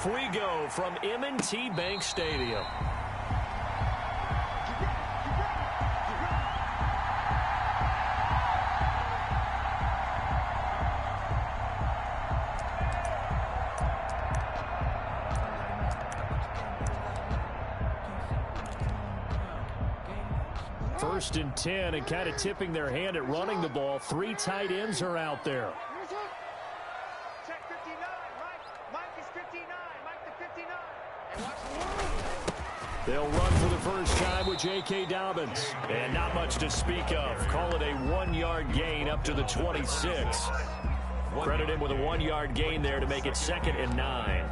off we go from M&T Bank Stadium. First and 10, and kind of tipping their hand at running the ball. 3 tight ends are out there. Check 59, Mike is 59, Mike to 59. They'll run for the first time with J.K. Dobbins. And not much to speak of. Call it a 1-yard gain up to the 26. Credit him with a 1-yard gain there to make it 2nd and 9.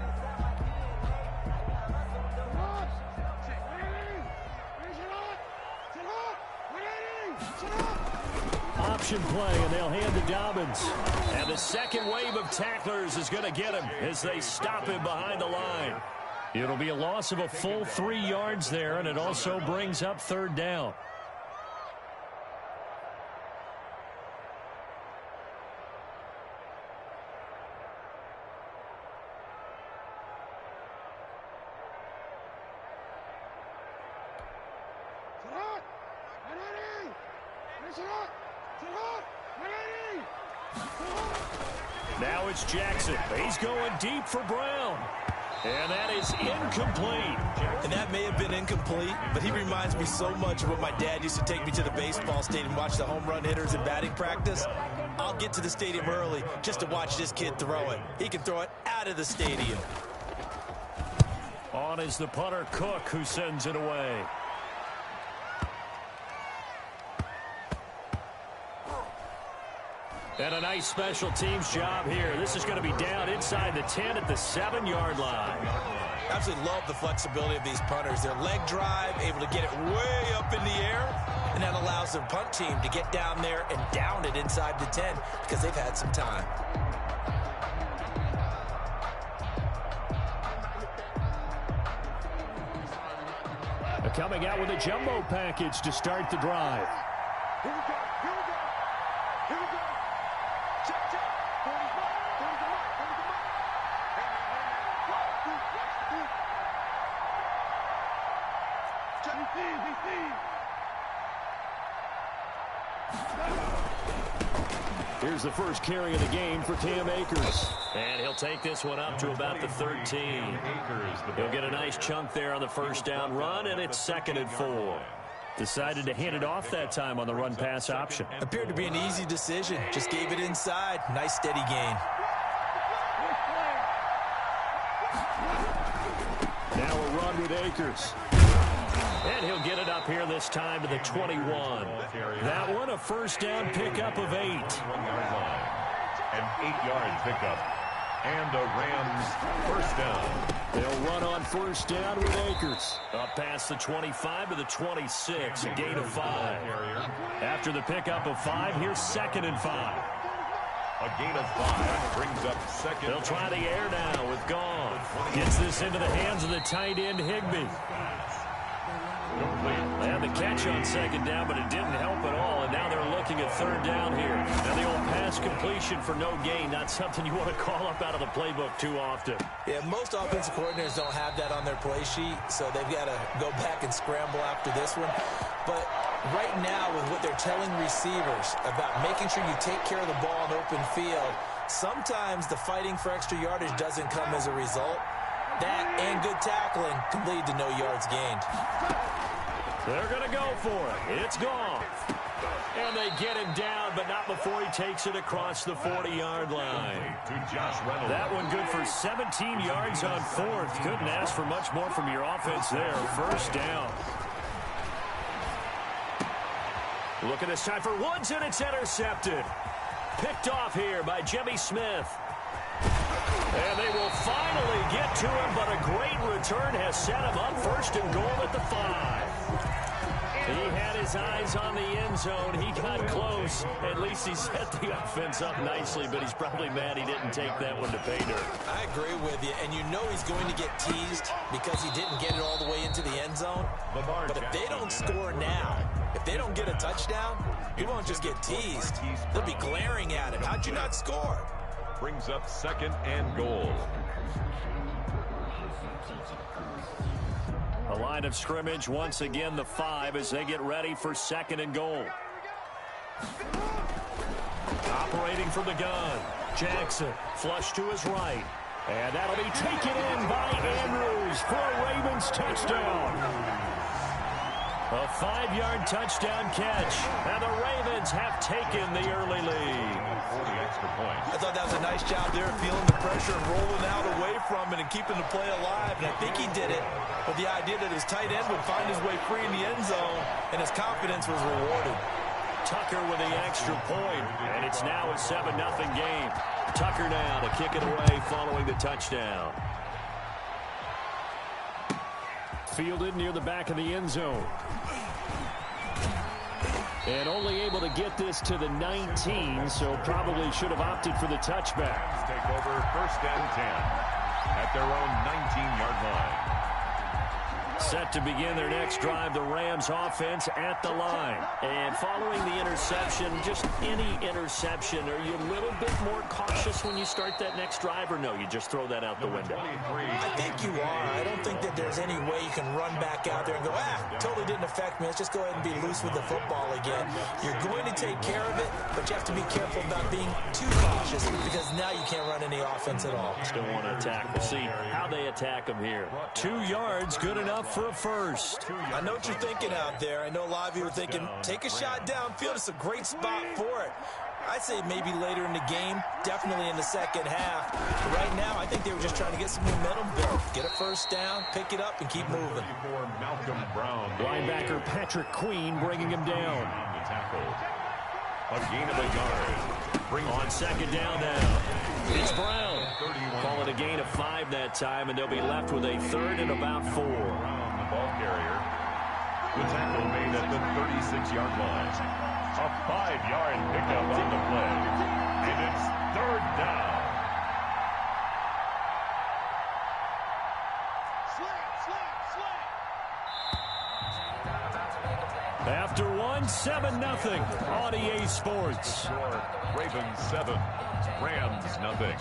Option play, and they'll hand to Dobbins. And the second wave of tacklers is going to get him as they stop him behind the line. It'll be a loss of a full 3 yards there, and it also brings up 3rd down. Now it's Jackson. He's going deep for Brown. And that is incomplete. And that may have been incomplete, but he reminds me so much of when my dad used to take me to the baseball stadium and watch the home run hitters in batting practice. I'll get to the stadium early just to watch this kid throw it. He can throw it out of the stadium. On is the punter, Cook, who sends it away. And a nice special teams job here. This is going to be down inside the 10 at the 7-yard line. Absolutely love the flexibility of these punters. Their leg drive, able to get it way up in the air, and that allows the punt team to get down there and down it inside the 10 because they've had some time. Coming out with a jumbo package to start the drive. Here we go, here we go, here we go. Check, check. 40 mark, 40 mark, 40 mark. Watch the feet. Check, Here's the first carry of the game for Cam Akers. And he'll take this one up to about the 13. He'll get a nice chunk there on the first down run, and it's 2nd and 4. Decided to hand it off that time on the run-pass option. Appeared to be an easy decision. Just gave it inside. Nice steady gain. Now a run with Akers. And he'll get it up here this time to the 21. That one, a first down pickup of 8. 1-yard line. An 8-yard pickup. And the Rams first down. They'll run on first down with Akers. Up past the 25 to the 26, a gain of 5. After the pickup of 5, here's 2nd and 5. A gain of 5 brings up 2nd. They'll try the air now with Gone. Gets this into the hands of the tight end, Higbee. They had the catch on 2nd down, but it didn't help at all, and now they're looking at 3rd down here. Now the old pass completion for no gain, not something you want to call up out of the playbook too often. Yeah, most offensive coordinators don't have that on their play sheet, so they've got to go back and scramble after this one. But right now, with what they're telling receivers about making sure you take care of the ball in open field, sometimes the fighting for extra yardage doesn't come as a result. That and good tackling can lead to no yards gained. They're going to go for it. It's Gone. And they get him down, but not before he takes it across the 40-yard line. That one good for 17 yards on 4th. Couldn't ask for much more from your offense there. First down. Look at this time for Woods, and it's intercepted. Picked off here by Jimmy Smith. And they will finally get to him, but a great return has set him up 1st and goal at the 5. He had his eyes on the end zone. He got close. At least he set the offense up nicely, but he's probably mad he didn't take that one to pay dirt. I agree with you, and you know he's going to get teased because he didn't get it all the way into the end zone. But if they don't score now, if they don't get a touchdown, he won't just get teased. They'll be glaring at him. How'd you not score? Brings up 2nd and goal. line of scrimmage. Once again, the 5 as they get ready for 2nd and goal. Operating from the gun. Jackson, flush to his right. And that'll be taken in by Andrews for a Ravens touchdown. A 5-yard touchdown catch. And the Ravens have taken the early lead. For the extra point. I thought that was a nice job there, feeling the pressure and rolling out away from it and keeping the play alive. And I think he did it with the idea that his tight end would find his way free in the end zone, and his confidence was rewarded. Tucker with the extra point, and it's now a 7-0 game. Tucker now to kick it away following the touchdown. Fielded near the back of the end zone. And only able to get this to the 19, so probably should have opted for the touchback. Take over 1st and 10 at their own 19-yard line. Set to begin their next drive, the Rams offense at the line. And following the interception, just any interception, are you a little bit more cautious when you start that next drive, or no, you just throw that out the window? I think you are. I don't think that there's any way you can run back out there and go, totally didn't affect me. Let's just go ahead and be loose with the football again. You're going to take care of it, but you have to be careful about being too cautious because now you can't run any offense at all. Still want to attack. We'll see how they attack them here. 2 yards, good enough for a first. I know what you're thinking out there. I know a lot of you are thinking, take a shot downfield. It's a great spot for it. I'd say maybe later in the game, definitely in the second half. But right now, I think they were just trying to get some momentum built. Get a first down, pick it up, and keep moving. For Malcolm Brown. Linebacker Patrick Queen bringing him down. The tackle. A gain of a yard. Bring on 2nd down now. It's Brown. Call it a gain of 5 that time, and they'll be left with a 3rd and about 4. Brown, the ball carrier. The tackle made at the 36-yard line. A 5-yard pickup on the play. And it's 3rd down. After 7-0 on EA Sports. Ravens 7, Rams nothing.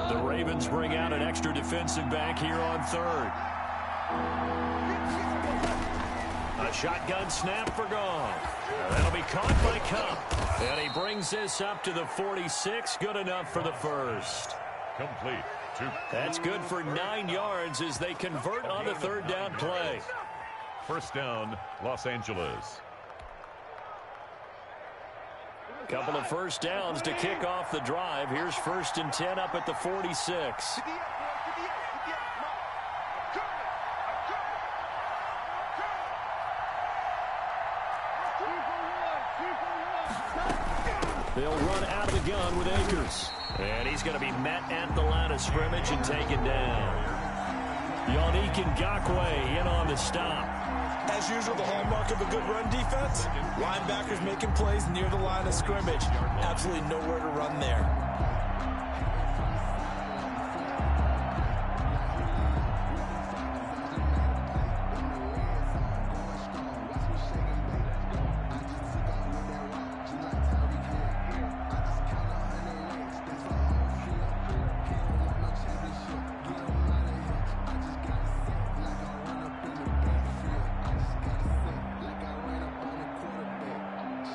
The Ravens bring out an extra defensive back here on 3rd. A shotgun snap for Goff. That'll be caught by Kupp. And he brings this up to the 46. Good enough for the first. Complete. That's good for 9 yards as they convert on the 3rd down play. First down, Los Angeles. Couple of first downs to kick off the drive. Here's 1st and 10 up at the 46. They'll run out of the gun with Akers. And he's going to be met at the line of scrimmage and taken down. Yannick Ngakoue in on the stop. As usual, the hallmark of a good run defense, linebackers making plays near the line of scrimmage. Absolutely nowhere to run there.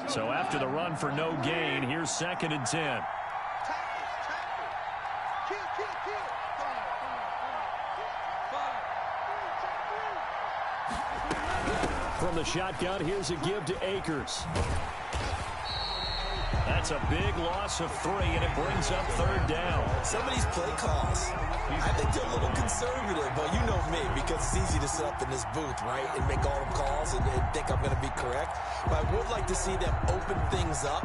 So after the run for no gain, here's 2nd and 10. From the shotgun, here's a give to Akers. That's a big loss of 3, and it brings up 3rd down. Some of these play calls, I think they're a little conservative, but you know me, because it's easy to sit up in this booth, right, and make all the calls and think I'm going to be correct. But I would like to see them open things up,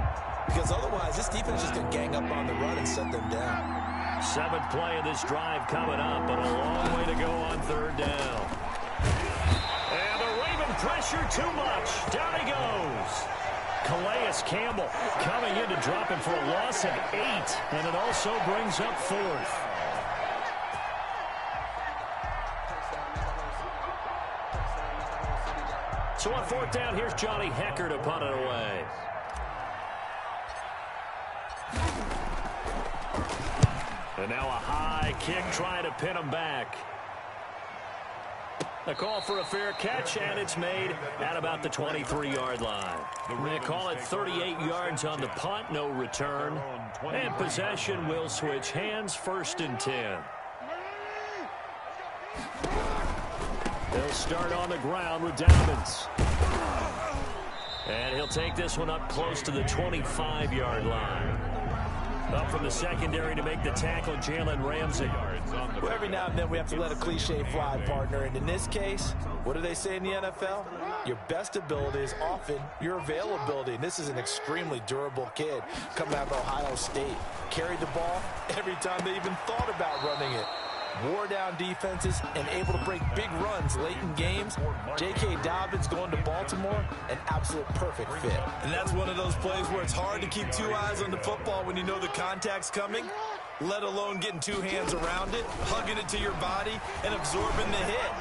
because otherwise this defense is just going to gang up on the run and shut them down. 7th play of this drive coming up, but a long way to go on 3rd down. And the Raven pressure too much. Down he goes. Calais Campbell coming in to drop him for a loss of 8, and it also brings up 4th. So on 4th down, here's Johnny Hekker to punt it away. And now a high kick trying to pin him back. A call for a fair catch, and it's made at about the 23-yard line. They call it 38 yards on the punt, no return. And possession will switch hands, 1st and 10. They'll start on the ground with Dobbins. And he'll take this one up close to the 25-yard line. Up from the secondary to make the tackle, Jalen Ramsey. Well, every now and then we have to let a cliche fly, partner. And in this case, what do they say in the NFL? Your best ability is often your availability. And this is an extremely durable kid coming out of Ohio State. Carried the ball every time they even thought about running it. Wore down defenses and able to break big runs late in games. J.K. Dobbins going to Baltimore, an absolute perfect fit. And that's one of those plays where it's hard to keep 2 eyes on the football when you know the contact's coming, let alone getting 2 hands around it, hugging it to your body, and absorbing the hit.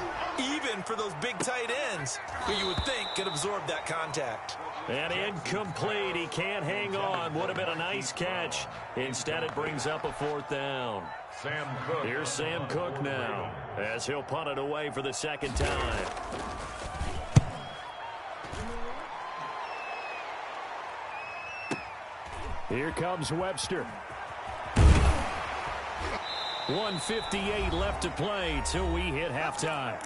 Even for those big tight ends who you would think could absorb that contact. And incomplete. He can't hang on. Would have been a nice catch. Instead, it brings up a 4th down. Sam Cook. Here's Sam Cook now as he'll punt it away for the 2nd time. Here comes Webster. 1:58 left to play till we hit halftime.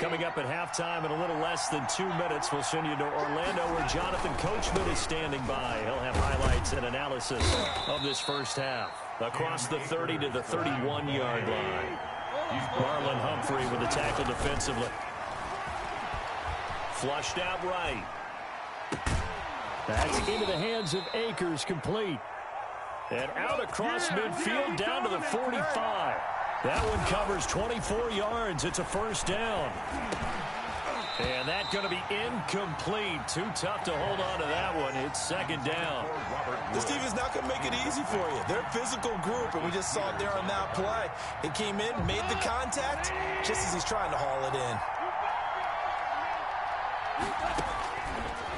Coming up at halftime in a little less than 2 minutes, we'll send you to Orlando where Jonathan Coachman is standing by. He'll have highlights and analysis of this first half. Across the 30 to the 31-yard line. Marlon Humphrey with the tackle defensively. Flushed out right. That's into the hands of Akers, complete. And out across midfield down to the 45. That one covers 24 yards. It's a 1st down. And that's going to be incomplete. Too tough to hold on to that one. It's 2nd down. This team is not going to make it easy for you. They're a physical group, and we just saw it there on that play. He came in, made the contact, just as he's trying to haul it in.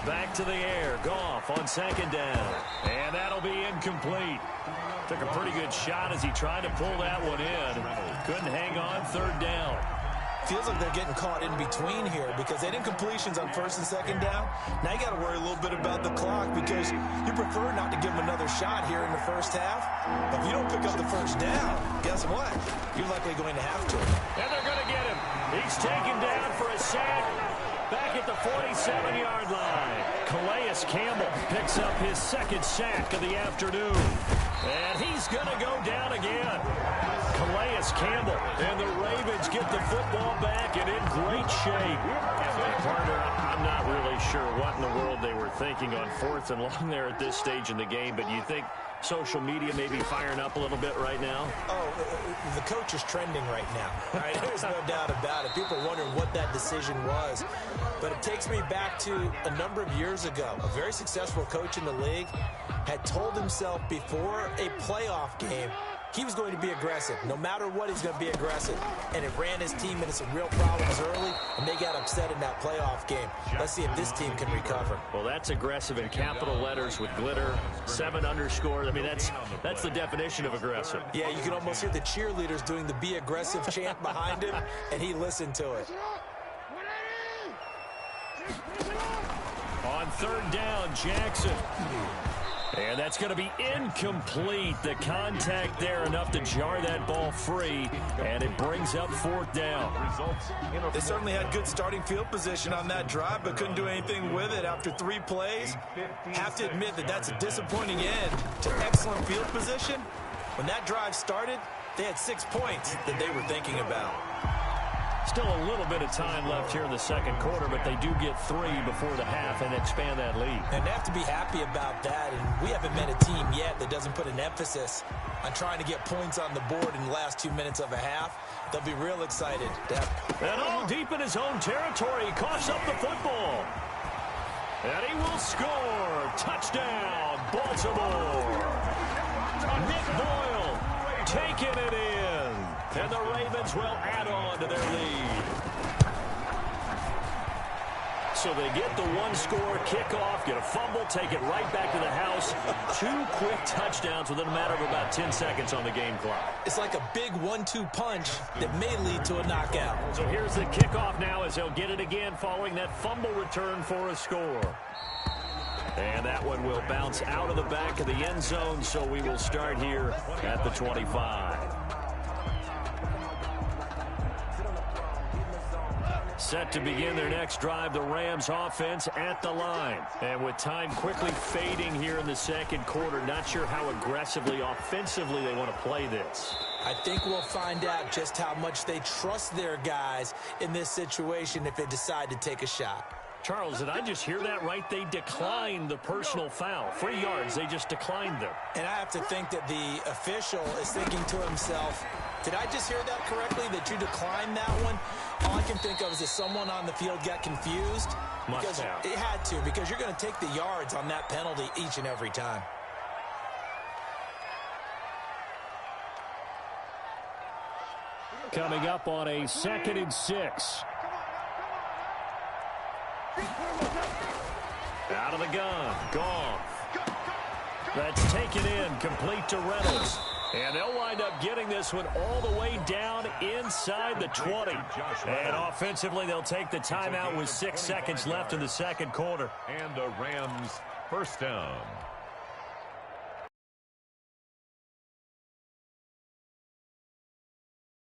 Back to the air. Goff on 2nd down. And that'll be incomplete. Took a pretty good shot as he tried to pull that one in. Couldn't hang on. 3rd down. Feels like they're getting caught in between here because they did incompletions on 1st and 2nd down. Now you got to worry a little bit about the clock because you prefer not to give them another shot here in the 1st half. But if you don't pick up the 1st down, guess what? You're likely going to have to. And they're going to get him. He's taken down for a sack. Back at the 47-yard line. Calais Campbell picks up his 2nd sack of the afternoon. And he's going to go down again. Calais Campbell. And the Ravens get the football back and in great shape. Partner, I'm not really sure what in the world they were thinking on 4th and long there at this stage in the game, but you think social media may be firing up a little bit right now? Oh, the coach is trending right now. All right, there's no doubt about it. People are wondering what that decision was. But it takes me back to a number of years ago. A very successful coach in the league had told himself before a playoff game he was going to be aggressive. No matter what, he's going to be aggressive. And it ran his team into some real problems early, and they got upset in that playoff game. Let's see if this team can recover. Well, that's aggressive in capital letters with glitter, 7 underscores. I mean, that's the definition of aggressive. Yeah, you can almost hear the cheerleaders doing the be aggressive chant behind him, and he listened to it. On 3rd down, Jackson. And that's going to be incomplete. The contact there enough to jar that ball free, and it brings up 4th down. They certainly had good starting field position on that drive, but couldn't do anything with it after 3 plays. Have to admit that that's a disappointing end to excellent field position. When that drive started, they had 6 points that they were thinking about. Still a little bit of time left here in the 2nd quarter, but they do get 3 before the half and expand that lead. And they have to be happy about that, and we haven't met a team yet that doesn't put an emphasis on trying to get points on the board in the last 2 minutes of a half. They'll be real excited. And all deep in his own territory, he coughs up the football. And he will score. Touchdown, Baltimore. Nick Boyle taking it in. And the Ravens will add on to their lead. So they get the one-score kickoff, get a fumble, take it right back to the house. 2 quick touchdowns within a matter of about 10 seconds on the game clock. It's like a big 1-2 punch that may lead to a knockout. So here's the kickoff now as they'll get it again following that fumble return for a score. And that one will bounce out of the back of the end zone, so we will start here at the 25. Set to begin their next drive, the Rams offense at the line. And with time quickly fading here in the second quarter, not sure how aggressively, offensively they want to play this. I think we'll find out just how much they trust their guys in this situation if they decide to take a shot. Charles, did I just hear that right? They declined the personal foul. 3 yards, they just declined them. And I have to think that the official is thinking to himself, did I just hear that correctly, that you declined that one? All I can think of is that someone on the field got confused. Must have. It had to, because you're going to take the yards on that penalty each and every time. Coming up on a 2nd and 6. Out of the gun, Goff. That's taken in, complete to Reynolds. And they'll wind up getting this one all the way down inside the 20. And offensively, they'll take the timeout with 6 seconds left in the second quarter. And the Rams first down.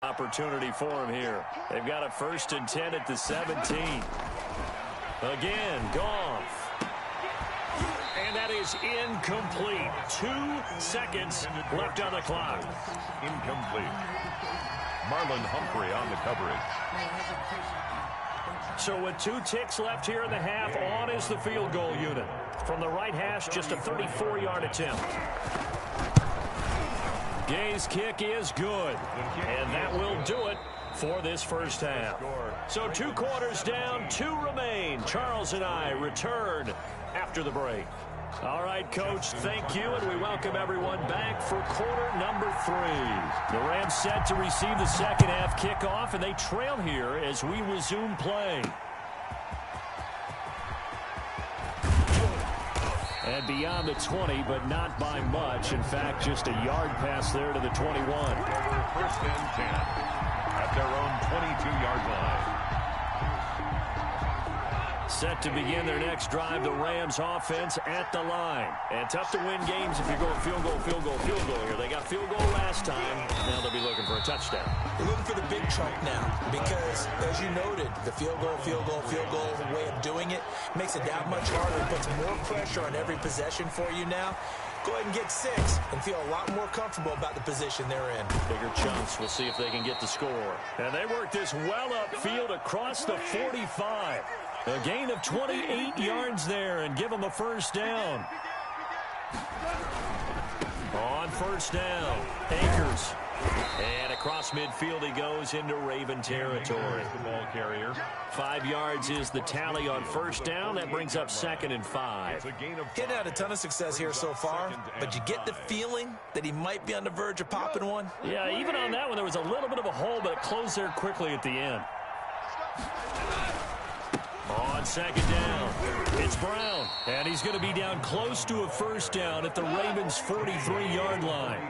Opportunity for him here. They've got a 1st and 10 at the 17. Again, Goff. And that is incomplete. 2 seconds left on the clock. Incomplete. Marlon Humphrey on the coverage. So with 2 ticks left here in the half, on is the field goal unit. From the right hash, just a 34-yard attempt. Gay's kick is good. And that will do it for this first half. So 2 quarters down, 2 remain. Charles and I return after the break. All right, Coach, thank you, and we welcome everyone back for quarter number 3. The Rams set to receive the second half kickoff, and they trail here as we resume play. And beyond the 20, but not by much. In fact, just a yard pass there to the 21. First and 10 at their own 22-yard line. Set to begin their next drive, the Rams offense at the line. And tough to win games if you're going field goal, field goal, field goal here. They got field goal last time. Now they'll be looking for a touchdown. They're looking for the big chunk now because, as you noted, the field goal way of doing it makes it that much harder. It puts more pressure on every possession for you now. Go ahead and get 6 and feel a lot more comfortable about the position they're in. Bigger chunks. We'll see if they can get the score. And they work this well upfield across the 45. A gain of 28 yards there and give them a first down. On first down, Akers. And across midfield he goes into Raven territory. The ball carrier. 5 yards is the tally on first down. That brings up 2nd and 5. Getting had a ton of success here so far, but you get the feeling that he might be on the verge of popping one. Yeah, even on that one, there was a little bit of a hole, but it closed there quickly at the end. On second down, it's Brown, and he's going to be down close to a first down at the Ravens' 43-yard line.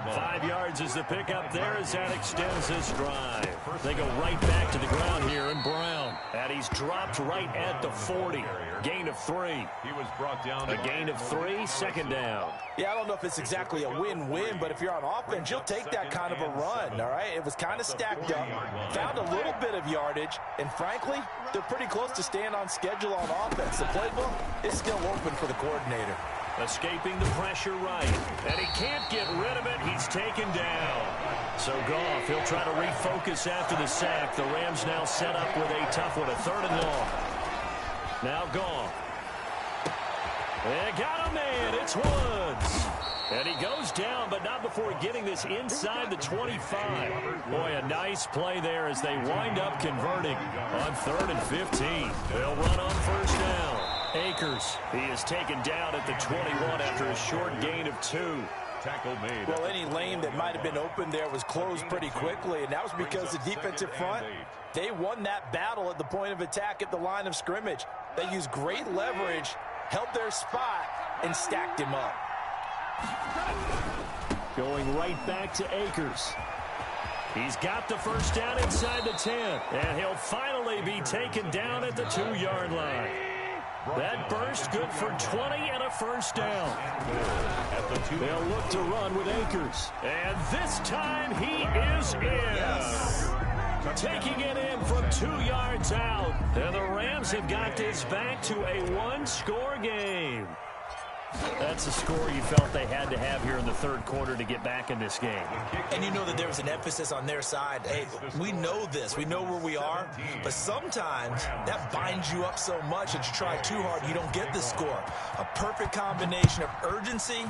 5 yards is the pickup there as that extends this drive. They go right back to the ground here, and Brown, and he's dropped right at the 40. Gain of 3. He was brought down. A gain of 3, 2nd down. Yeah, I don't know if it's exactly a win-win, but if you're on offense, you'll take that kind of a run, all right? It was kind of stacked up, found a little bit of yardage, and frankly, they're pretty close to staying on schedule on offense. The playbook is still open for the coordinator. Escaping the pressure right, and he can't get rid of it. He's taken down. So Goff, he'll try to refocus after the sack. The Rams now set up with a tough one, a 3rd and long. Now Goff. They got a man. It's Woods. And he goes down, but not before getting this inside the 25. Boy, a nice play there as they wind up converting on 3rd and 15. They'll run on first down. Akers, he is taken down at the 21 after a short gain of 2. Tackle made. Well, any lane that might have been open there was closed pretty quickly, and that was because the defensive front, they won that battle at the point of attack at the line of scrimmage. They used great leverage, held their spot, and stacked him up. Going right back to Akers. He's got the first down inside the 10, and he'll finally be taken down at the 2-yard line. That burst good for 20 and a first down. They'll look to run with Akers. And this time he is in. Yes. Taking it in from 2 yards out. And the Rams have got this back to a 1-score game. That's a score you felt they had to have here in the third quarter to get back in this game. And you know that there was an emphasis on their side. Hey, we know this. We know where we are. But sometimes that binds you up so much that you try too hard, you don't get the score. A perfect combination of urgency,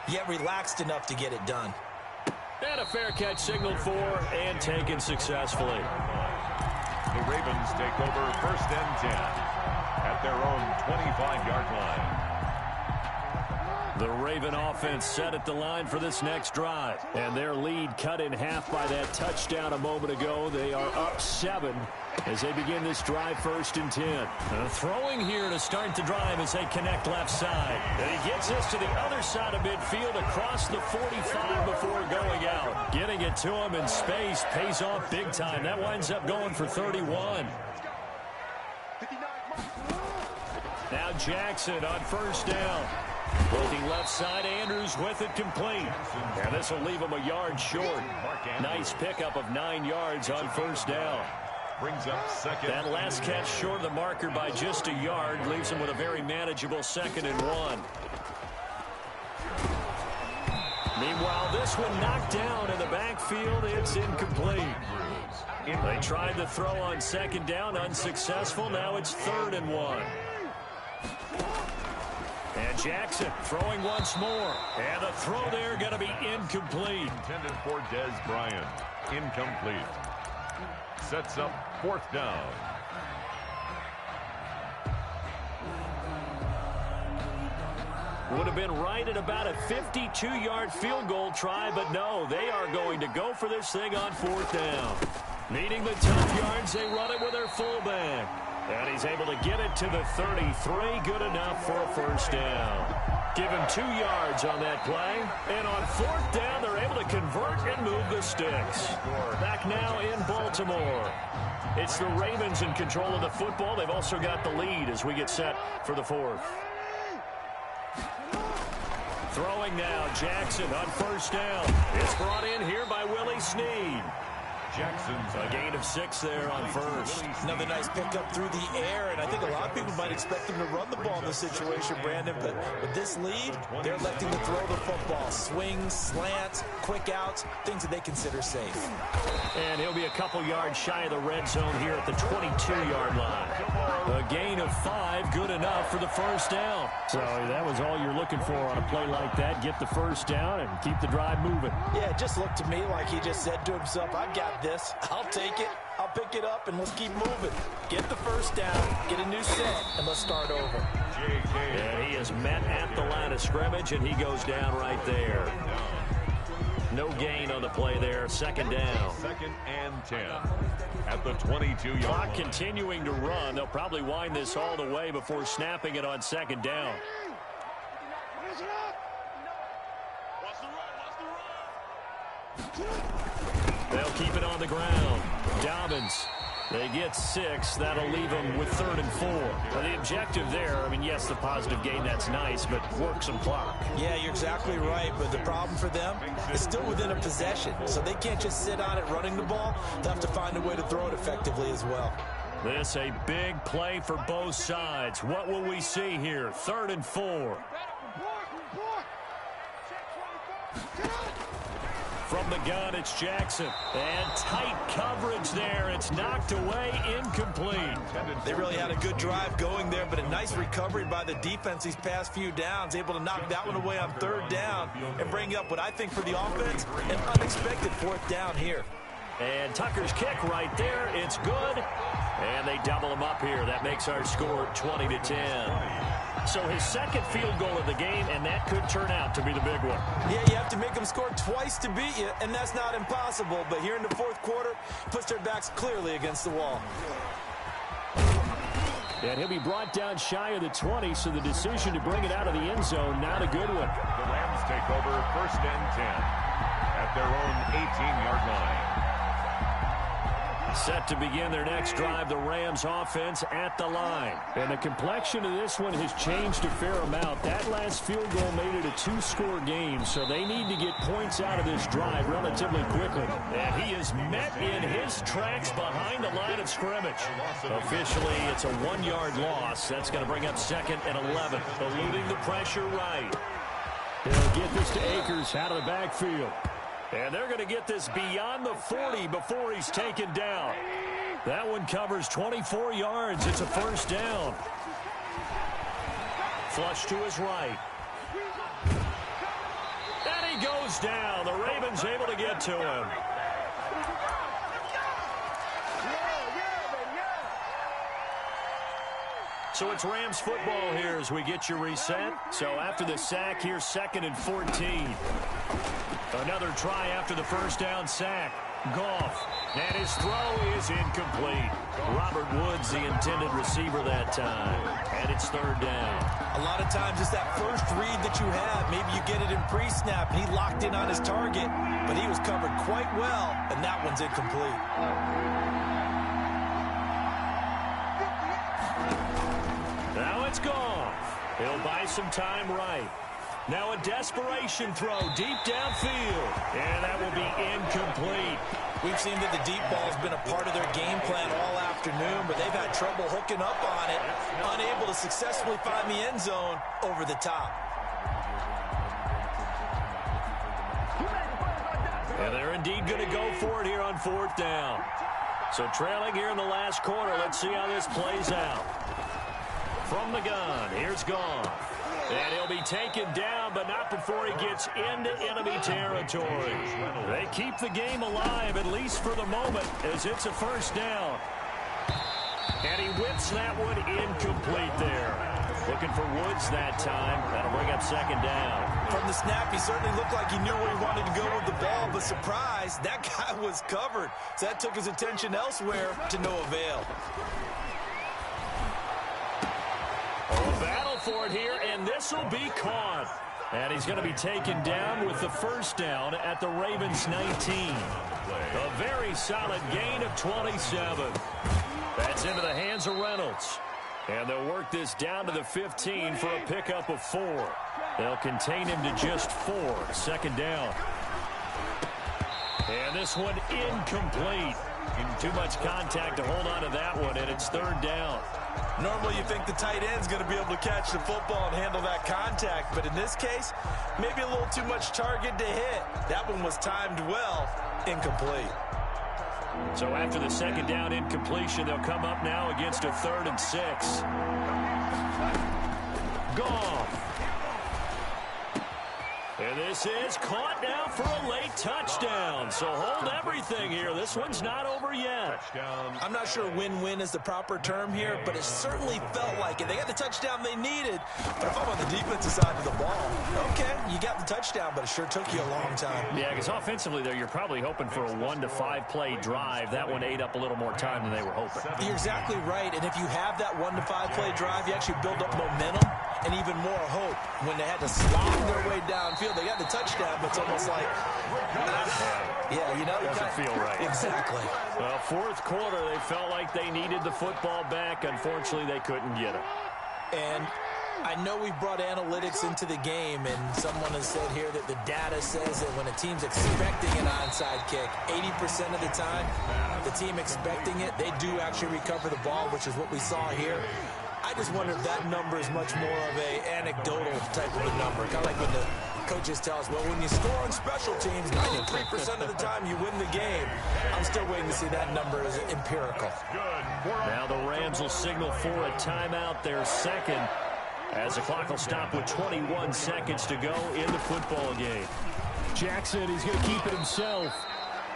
yet relaxed enough to get it done. And a fair catch signaled for and taken successfully. The Ravens take over 1st and 10 at their own 25-yard line. The Raven offense set at the line for this next drive. And their lead cut in half by that touchdown a moment ago. They are up 7 as they begin this drive 1st and 10. Throwing here to start the drive as they connect left side. And he gets this to the other side of midfield across the 45 before going out. Getting it to him in space pays off big time. That winds up going for 31. Now Jackson on 1st down. Looking left side, Andrews with it complete. And this will leave him a yard short. Nice pickup of 9 yards on 1st down. Brings up 2nd. That last catch short of the marker by just a yard leaves him with a very manageable 2nd and 1. Meanwhile, this one knocked down in the backfield. It's incomplete. They tried to throw on 2nd down, unsuccessful. Now it's 3rd and 1. And Jackson throwing once more. And the throw there going to be incomplete. Intended for Dez Bryant. Incomplete. Sets up 4th down. Would have been right at about a 52-yard field goal try, but no, they are going to go for this thing on 4th down. Needing the tough yards, they run it with their fullback. And he's able to get it to the 33. Good enough for a 1st down. Give him 2 yards on that play. And on 4th down, they're able to convert and move the sticks. Back now in Baltimore. It's the Ravens in control of the football. They've also got the lead as we get set for the 4th. Throwing now, Jackson on 1st down. It's brought in here by Willie Snead. Jackson's a gain of 6 there on 1st. Another nice pickup through the air, and I think a lot of people might expect him to run the ball in this situation, Brandon, but with this lead, they're electing to throw the football. Swings, slants, quick outs, things that they consider safe. And he'll be a couple yards shy of the red zone here at the 22-yard line. A gain of 5, good enough for the 1st down. So that was all you're looking for on a play like that. Get the 1st down and keep the drive moving. Yeah, it just looked to me like he just said to himself, I've got this. I'll take it. I'll pick it up, and let's keep moving. Get the 1st down, get a new set, and let's start over. And he is met at the line of scrimmage, and he goes down right there. No gain on the play there. 2nd down. 2nd and 10 at the 22-yard clock continuing to run. They'll probably wind this all the way before snapping it on 2nd down. They'll keep it on the ground. Dobbins. They get 6. That'll leave them with 3rd and 4. But the objective there, I mean, yes, the positive gain, that's nice, but work some clock. Yeah, you're exactly right. But the problem for them is still within a possession. So they can't just sit on it running the ball. They'll have to find a way to throw it effectively as well. This a big play for both sides. What will we see here? 3rd and 4. From the gun, it's Jackson. And tight coverage there. It's knocked away, incomplete. They really had a good drive going there, but a nice recovery by the defense these past few downs. Able to knock that one away on 3rd down and bring up what I think for the offense, an unexpected 4th down here. And Tucker's kick right there. It's good. And they double him up here. That makes our score 20-10. So his second field goal of the game, and that could turn out to be the big one. Yeah, you have to make them score twice to beat you, and that's not impossible. But here in the fourth quarter, puts their backs clearly against the wall. And he'll be brought down shy of the 20, so the decision to bring it out of the end zone, not a good one. The Rams take over 1st and 10 at their own 18-yard line. Set to begin their next drive, the Rams offense at the line. And the complexion of this one has changed a fair amount. That last field goal made it a 2-score game, so they need to get points out of this drive relatively quickly. And he is met in his tracks behind the line of scrimmage. Officially, it's a 1-yard loss. That's going to bring up 2nd and 11. Eluding the pressure right. They'll get this to Akers out of the backfield. And they're going to get this beyond the 40 before he's taken down. That one covers 24 yards. It's a 1st down. Flush to his right. And he goes down. The Ravens able to get to him. So it's Rams football here as we get you reset. So after the sack, here's 2nd and 14. Another try after the 1st down sack. Goff. And his throw is incomplete. Robert Woods, the intended receiver that time. And it's 3rd down. A lot of times it's that first read that you have. Maybe you get it in pre-snap, and he locked in on his target. But he was covered quite well, and that one's incomplete. Now it's Goff. He'll buy some time right. Now a desperation throw deep downfield. And that will be incomplete. We've seen that the deep ball has been a part of their game plan all afternoon, but they've had trouble hooking up on it, unable to successfully find the end zone over the top. And they're indeed going to go for it here on 4th down. So trailing here in the last quarter, let's see how this plays out. From the gun, here's Goff. And he'll be taken down, but not before he gets into enemy territory. They keep the game alive, at least for the moment, as it's a 1st down. And he whips that one incomplete there. Looking for Woods that time. That'll bring up 2nd down. From the snap, he certainly looked like he knew where he wanted to go with the ball, but surprise, that guy was covered. So that took his attention elsewhere to no avail. Battle for it here, and this will be caught. And he's going to be taken down with the 1st down at the Ravens 19. A very solid gain of 27. That's into the hands of Reynolds. And they'll work this down to the 15 for a pickup of 4. They'll contain him to just 4. 2nd down. And this one incomplete. Too much contact to hold on to that one, and it's 3rd down. Normally you think the tight end's going to be able to catch the football and handle that contact, but in this case, maybe a little too much target to hit. That one was timed well, incomplete. So after the 2nd down incompletion, they'll come up now against a 3rd and 6. Goff. And this is caught now for a late touchdown. So hold everything here. This one's not over yet. I'm not sure win-win is the proper term here, but it certainly felt like it. They got the touchdown they needed, but if I'm on the defensive side of the ball, okay, you got the touchdown, but it sure took you a long time. Yeah, because offensively there, you're probably hoping for a 1 to 5 play drive. That one ate up a little more time than they were hoping. You're exactly right, and if you have that 1 to 5 play drive, you actually build up momentum and even more hope. When they had to slog their way downfield, they got the touchdown, but it's almost like, yeah, you know, doesn't feel right. Exactly. Well, 4th quarter, they felt like they needed the football back. Unfortunately, they couldn't get it. And I know we've brought analytics into the game, and someone has said here that the data says that when a team's expecting an onside kick, 80% of the time, the team expecting it, they do actually recover the ball, which is what we saw here. I just wonder if that number is much more of a anecdotal type of a number. Kind of like when the coaches tell us, well, when you score on special teams, 93% of the time you win the game. I'm still waiting to see that number as empirical. Now the Rams will signal for a timeout, their 2nd, as the clock will stop with 21 seconds to go in the football game. Jackson, he's going to keep it himself.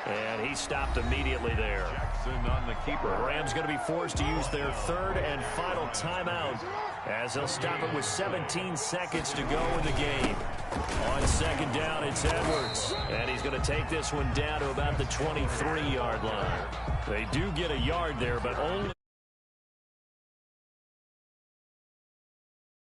And he stopped immediately there. Jackson on the keeper. Rams going to be forced to use their third and final timeout as they'll stop it with 17 seconds to go in the game. On second down, it's Edwards. And he's going to take this one down to about the 23-yard line. They do get a yard there, but only...